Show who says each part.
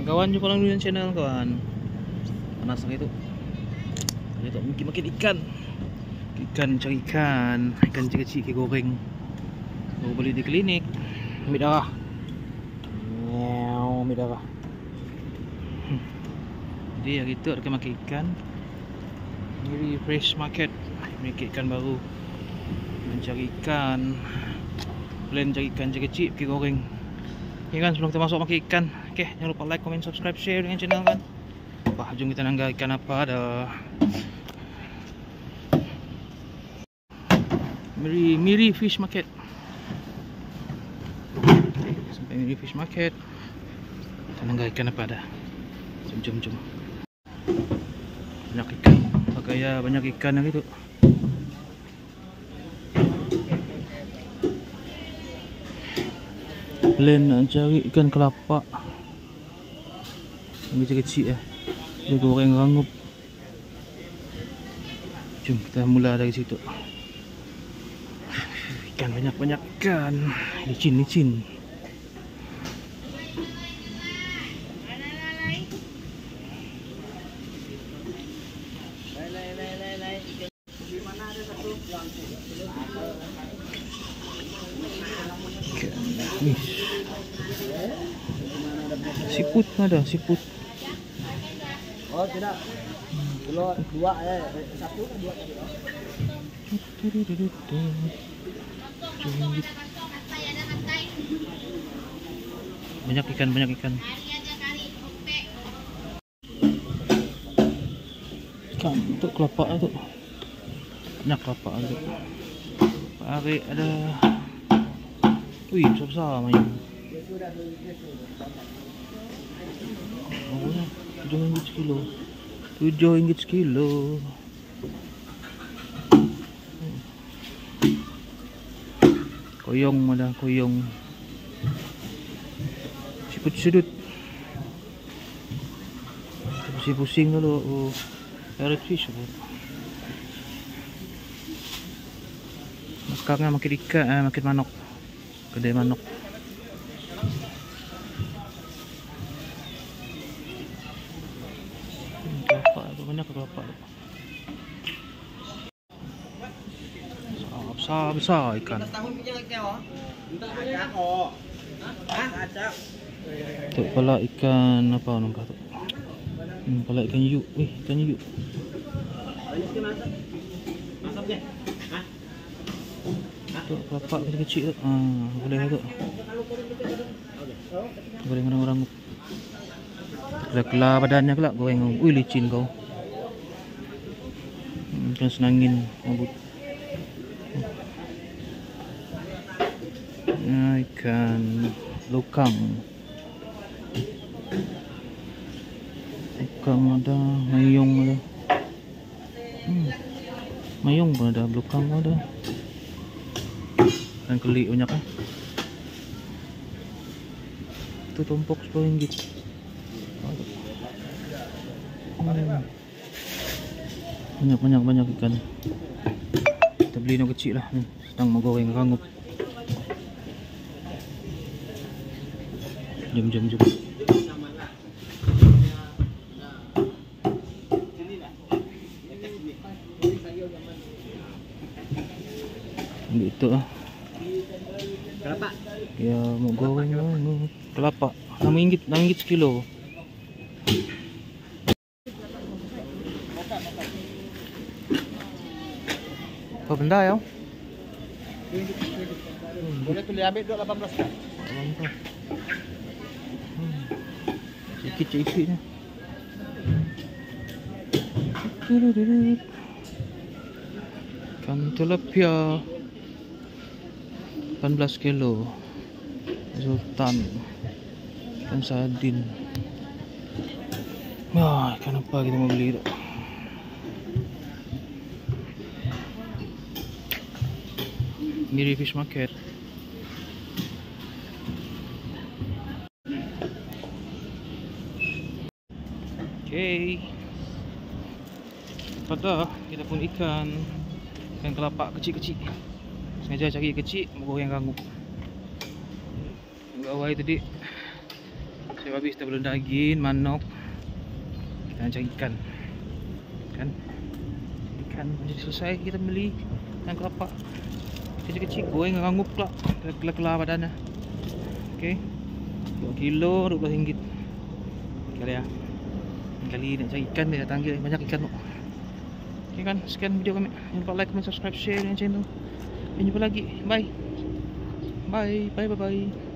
Speaker 1: Kawan, jumpa lagi dengan channel kawan. Panas lagi tu. Dia tak makin ikan. Cari ikan. Ikan kecil-kecil ke goreng. Baru beli di klinik. Ambil darah. Ambil darah. Jadi hari tu ada makan ikan. Ini fresh market. Makan ikan baru. Mencari ikan. Plan cari ikan kecil pergi goreng. Okay kan, sebelum kita masuk makan ikan, okay, jangan lupa like, comment, subscribe, share dengan channel kan. Wah, jom kita nangga ikan apa dah. Miri Fish Market. Okay, sampai Miri Fish Market. Kita nangga ikan apa dah. Jom. Banyak ikan. Pakai banyak ikan yang itu. Plan nak cari ikan kelapa. Yang kecil-kecil ya. Dia goreng rangup. Jom kita mula dari situ. Ikan banyak ikan. Licin. Siput ada, siput.
Speaker 2: Oh tidak. Dua satu kan dua tadi.
Speaker 1: Banyak ikan. Ikan untuk kelapa itu. Banyak kelapa itu. Pare ada. Wih, besar-besar main. Oh, RM7 sekilo. Koyong ada, koyong. Siput sudut. Pusing dulu. Oh, parrot fish. Sekarang makin ikan, makin manok. Kedai manok. Banyak kelapa. Besar ikan. Tu pala ikan apa nampak tu? Pala ikan hiu. Ikan hiu. Tu kelapa kecil tu. Boleh tu. Goreng orang-orang. Kelah badannya kelak goreng. Licin kau. Ikan senangin rambut. Ikan lokang. Lokang ada, mayong ada. Mayong pun ada, lokang ada. Ikan keli banyak kan. Itu tumpuk RM10. Banyak ikan. Kita beli yang kecil lah ni. Sedang mau goreng rangup. Jom. Gitu lah.
Speaker 2: Kelapa.
Speaker 1: Ya mau goreng kelapa. RM6 sekilo. Apa benda ya?
Speaker 2: Boleh tu ambil 18 kan?
Speaker 1: Sikit-sikitnya. Ikan tilapia 18 kilo. Sultan. Ikan sardin. Wah, ikan apa kita mau beli tu? Miri Fish Market. Okay. Pada kita pun ikan kelapa kecil-kecil. Sengaja cari kecil, mau goreng rangup. Enggak awal tadi. Dah habis kita belum daging, manok. Kita nak cari ikan. Kan? Ikan jadi selesai kita beli ikan kelapa. Kecil-kecil goreng rangup pula. Kelar-kelar badannya. Okey. 2 kilo RM20. Kali ya. Kali nak cari ikan dia datang dia banyak ikan tu. Okey kan, sekian video kami. Jangan lupa like, comment, subscribe, share dengan channel. Jumpa lagi. Bye. Bye. Bye bye bye.